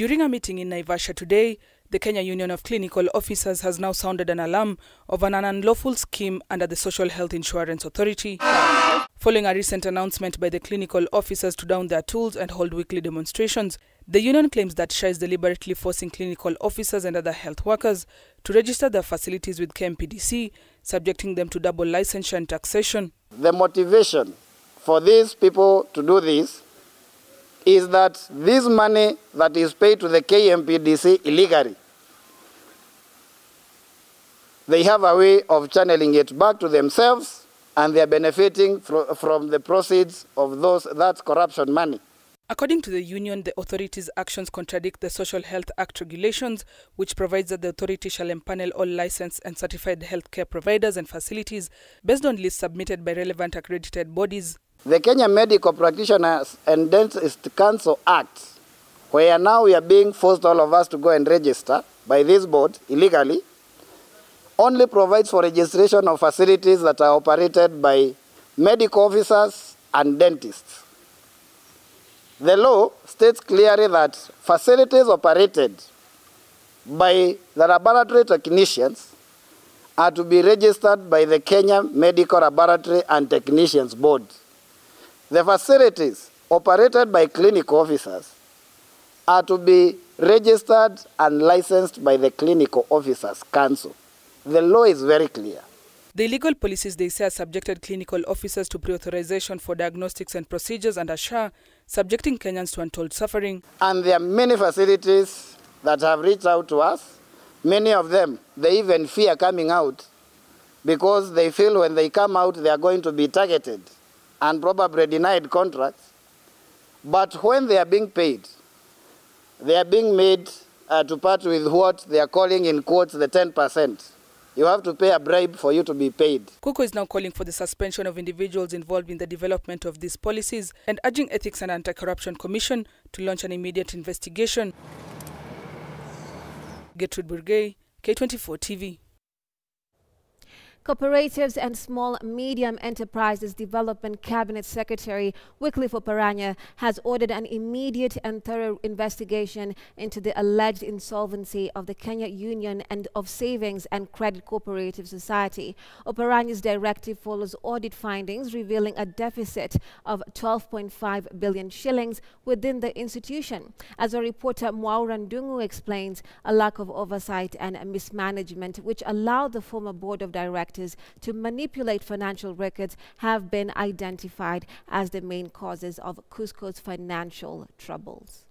During a meeting in Naivasha today, the Kenya Union of Clinical Officers has now sounded an alarm of an unlawful scheme under the Social Health Insurance Authority, following a recent announcement by the clinical officers to down their tools and hold weekly demonstrations. The union claims that SHA is deliberately forcing clinical officers and other health workers to register their facilities with KMPDC, subjecting them to double licensure and taxation. The motivation for these people to do this is that this money that is paid to the KMPDC illegally, they have a way of channeling it back to themselves, and they are benefiting from the proceeds of that corruption money. According to the union, the authority's actions contradict the Social Health Act regulations, which provides that the authority shall empanel all licensed and certified healthcare providers and facilities based on lists submitted by relevant accredited bodies. The Kenya Medical Practitioners and Dentist Council Act, where now we are being forced all of us to go and register by this board illegally, only provides for registration of facilities that are operated by medical officers and dentists. The law states clearly that facilities operated by the laboratory technicians are to be registered by the Kenya Medical Laboratory and Technicians Board. The facilities operated by clinical officers are to be registered and licensed by the Clinical Officers Council. The law is very clear. The illegal policies, they say, subjected clinical officers to pre-authorization for diagnostics and procedures under SHA, subjecting Kenyans to untold suffering. And there are many facilities that have reached out to us. Many of them, they even fear coming out because they feel when they come out, they are going to be targeted and probably denied contracts. But when they are being paid, they are being made to part with what they are calling in quotes the 10%. You have to pay a bribe for you to be paid. KUKO is now calling for the suspension of individuals involved in the development of these policies and urging Ethics and Anti-Corruption Commission to launch an immediate investigation. Gertrude Burgay, K24 TV. Cooperatives and Small Medium Enterprises Development Cabinet Secretary Wycliffe Oparanya has ordered an immediate and thorough investigation into the alleged insolvency of the Kenya Union and of Savings and Credit Cooperative Society. Oparanya's directive follows audit findings revealing a deficit of 12.5 billion shillings within the institution. As a reporter Mwaura Ndungu explains, a lack of oversight and mismanagement which allowed the former board of directors to manipulate financial records have been identified as the main causes of KUSCO's financial troubles.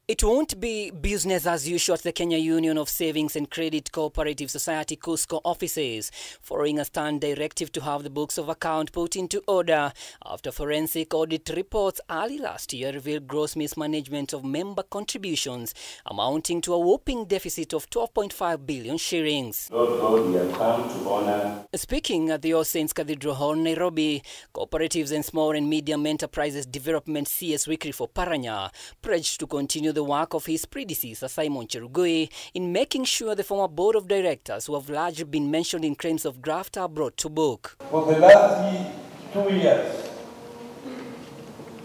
It won't be business as usual at the Kenya Union of Savings and Credit Cooperative Society KUSCO offices, following a stern directive to have the books of account put into order after forensic audit reports early last year revealed gross mismanagement of member contributions amounting to a whopping deficit of 12.5 billion shillings. Speaking at the All Saints Cathedral Hall, Nairobi, Cooperatives and Small and Medium Enterprises Development CS Wycliffe Oparanya pledged to continue the work of his predecessor Simon Cherugui in making sure the former board of directors who have largely been mentioned in claims of graft are brought to book. For the last 2 years,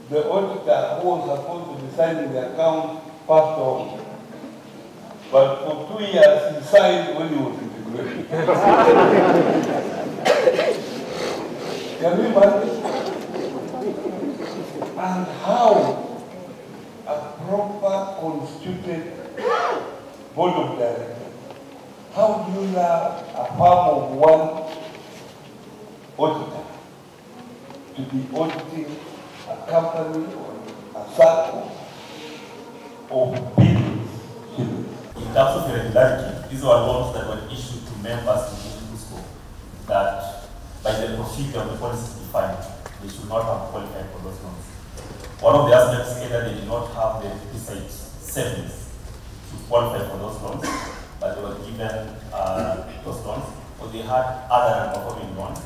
the auditor who was supposed to be signing the account passed on. But for 2 years he signed when he was integrated. Can you imagine? And how a proper constituted board of directors, how do you allow a firm of one auditor to be auditing a company or a circle of billions? In terms of irregularity, these were loans that were issued to members in KUSCO that by the procedure of the policies defined, they should not have qualified for those loans. One of the aspects either they did not have the requisite savings to qualify for those loans, but they were given those loans, or they had other non-performing loans.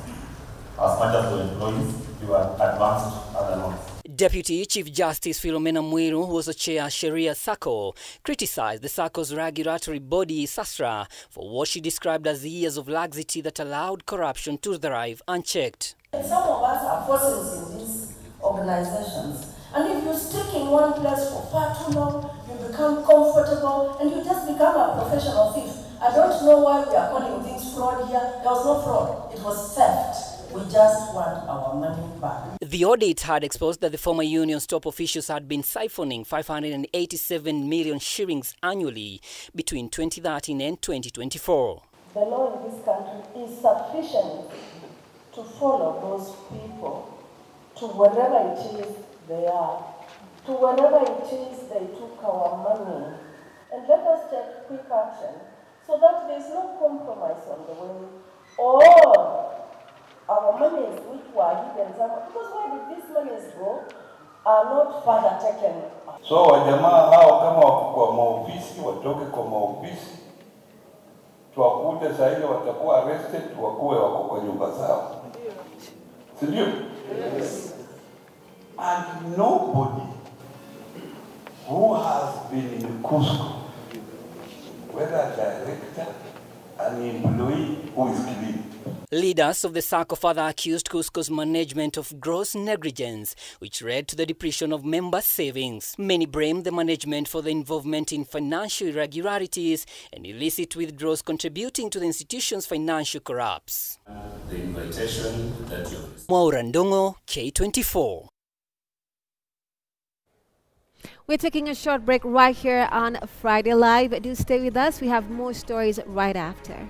As much as the employees, they were advanced other loans. Deputy Chief Justice Philomena Mwiru, who was a chair Sheria Sacco, criticized the Sacco's regulatory body, SASRA, for what she described as years of laxity that allowed corruption to thrive unchecked. Some of us are fossils in these organizations, And if you stick in one place for far too long, you become comfortable and you just become a professional thief. I don't know why we are calling things fraud here. There was no fraud. It was theft. We just want our money back. The audit had exposed that the former union's top officials had been siphoning 587 million shillings annually between 2013 and 2024. The law in this country is sufficient to follow those people to wherever it is they are, to wherever it is they took our money. And let us take quick action so that there is no compromise on the way, or our monies which were hidden somewhere, because where did these monies go, are not further taken. So wajamaa hao kama wako kwa maofisi, watoke kwa maofisi, tuwakute saa ile watakuwa arrested, wakuwe wako kwa nyumba zao. Sindio? Yes. And nobody who has been in Cusco, whether a director, an employee who is clean. Leaders of the SACCO further accused Cusco's management of gross negligence, which led to the depletion of members' savings. Many blamed the management for the involvement in financial irregularities and illicit withdrawals contributing to the institution's financial collapse. The invitation that you... Mwaura Ndongo, K24. We're taking a short break right here on Friday Live. Do stay with us. We have more stories right after.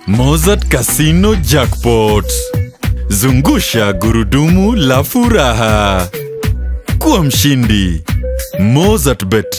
Mozart Casino Jackpot. Zungusha gurudumu la furaha. Kuwa mshindi. Mozart Bet.